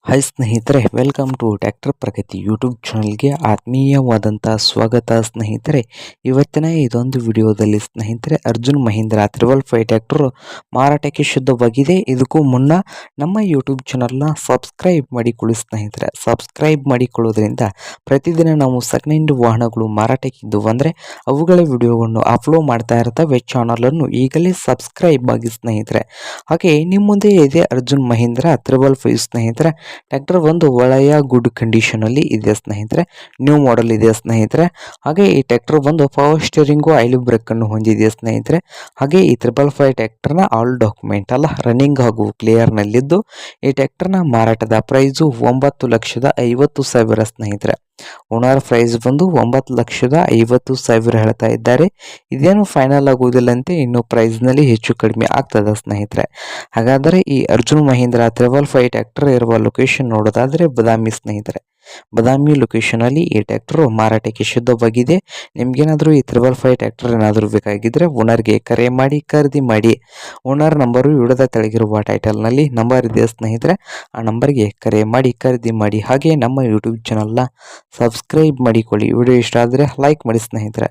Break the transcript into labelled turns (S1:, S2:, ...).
S1: Hi ಸ್ನೇಹಿತರೆ, welcome to tractor Pragati YouTube ಚಾನಲ್ಗೆ ಆತ್ಮೀಯವಾದಂಥ ಸ್ವಾಗತ ಸ್ನೇಹಿತರೆ. ಇವತ್ತಿನ ಇದೊಂದು ವಿಡಿಯೋದಲ್ಲಿ ಸ್ನೇಹಿತರೆ ಅರ್ಜುನ್ ಮಹೀಂದ್ರಾ 555 ಟ್ರ್ಯಾಕ್ಟರ್ ಮಾರಾಟಕ್ಕೆ ಶುದ್ಧವಾಗಿದೆ. ಇದಕ್ಕೂ ಮುನ್ನ ನಮ್ಮ ಯೂಟ್ಯೂಬ್ ಚಾನಲ್ನ ಸಬ್ಸ್ಕ್ರೈಬ್ ಮಾಡಿಕೊಳ್ಳಿ ಸ್ನೇಹಿತರೆ. ಸಬ್ಸ್ಕ್ರೈಬ್ ಮಾಡಿಕೊಳ್ಳೋದ್ರಿಂದ ಪ್ರತಿದಿನ ನಾವು ಸೆಕೆಂಡ್ ಹ್ಯಾಂಡ್ ವಾಹನಗಳು ಮಾರಾಟಕ್ಕಿದ್ದು ಅಂದರೆ ಅವುಗಳ ವಿಡಿಯೋವನ್ನು ಅಪ್ಲೋಡ್ ಮಾಡ್ತಾ ಇರ್ತವೆ. ಚಾನಲನ್ನು ಈಗಲೇ ಸಬ್ಸ್ಕ್ರೈಬ್ ಆಗಿ ಸ್ನೇಹಿತರೆ. ಹಾಗೆ ನಿಮ್ಮ ಮುಂದೆ ಇದೆ ಅರ್ಜುನ್ ಮಹೀಂದ್ರಾ 555 ಸ್ನೇಹಿತರೆ. ಟ್ರ್ಯಾಕ್ಟರ್ ಒಂದು ಒಳ್ಳೆಯ ಗುಡ್ ಕಂಡೀಷನ್ ಅಲ್ಲಿ ಇದೆ ಸ್ನೇಹಿತರೆ. ನ್ಯೂ ಮಾಡೆಲ್ ಇದೆ ಸ್ನೇಹಿತರೆ. ಹಾಗೆ ಈ ಟ್ರ್ಯಾಕ್ಟರ್ ಒಂದು ಪವರ್ ಸ್ಟೀರಿಂಗು ಆಯಿಲ್ ಬ್ರೇಕ್ ಅನ್ನು ಹೊಂದಿದೆ ಸ್ನೇಹಿತರೆ. ಹಾಗೆ ಈ 555 ಟ್ರ್ಯಾಕ್ಟರ್ ನ ಆಲ್ ಡಾಕ್ಯುಮೆಂಟ್ ಅಲ್ಲ ರನ್ನಿಂಗ್ ಹಾಗೂ ಕ್ಲಿಯರ್ ನಲ್ಲಿದ್ದು ಈ ಟ್ರ್ಯಾಕ್ಟರ್ ನ ಮಾರಾಟದ ಪ್ರೈಸು 9,50,000 ಸ್ನೇಹಿತರೆ. ಓನರ್ ಪ್ರೈಸ್ ಬಂದು 9,50,000 ಹೇಳ್ತಾ ಇದ್ದಾರೆ. ಇದೇನು ಫೈನಲ್ ಆಗುವುದಿಲ್ಲಂತೆ, ಇನ್ನು ಪ್ರೈಸ್ ನಲ್ಲಿ ಹೆಚ್ಚು ಕಡಿಮೆ ಆಗ್ತದೆ ಸ್ನೇಹಿತರೆ. ಹಾಗಾದರೆ ಈ ಅರ್ಜುನ್ ಮಹೀಂದ್ರಾ 555 ಟ್ರ್ಯಾಕ್ಟರ್ ಇರುವ ಲೊಕೇಶನ್ ನೋಡೋದಾದ್ರೆ ಬದಾಮಿ ಸ್ನೇಹಿತರೆ. ಬದಾಮಿ ಲೊಕೇಶನ್ ಅಲ್ಲಿ ಈ ಟ್ರ್ಯಾಕ್ಟರ್ ಮಾರಾಟಕ್ಕೆ ಶುದ್ಧವಾಗಿದೆ. ನಿಮ್ಗೇನಾದ್ರೂ ಈ 555 ಟ್ರ್ಯಾಕ್ಟರ್ ಏನಾದರೂ ಬೇಕಾಗಿದ್ರೆ ಓನರ್ಗೆ ಕರೆ ಮಾಡಿ ಖರೀದಿ ಮಾಡಿ. ಓನರ್ ನಂಬರು ವಿಡಿಯೋದ ತೆಳಗಿರುವ ಟೈಟಲ್ ನಲ್ಲಿ ನಂಬರ್ ಇದೆ ಸ್ನೇಹಿತರೆ. ಆ ನಂಬರ್ಗೆ ಕರೆ ಮಾಡಿ ಖರೀದಿ ಮಾಡಿ. ಹಾಗೆ ನಮ್ಮ ಯೂಟ್ಯೂಬ್ ಚಾನಲ್ನ ಸಬ್ಸ್ಕ್ರೈಬ್ ಮಾಡಿಕೊಳ್ಳಿ. ವಿಡಿಯೋ ಇಷ್ಟ ಆದರೆ ಲೈಕ್ ಮಾಡಿ ಸ್ನೇಹಿತರೆ.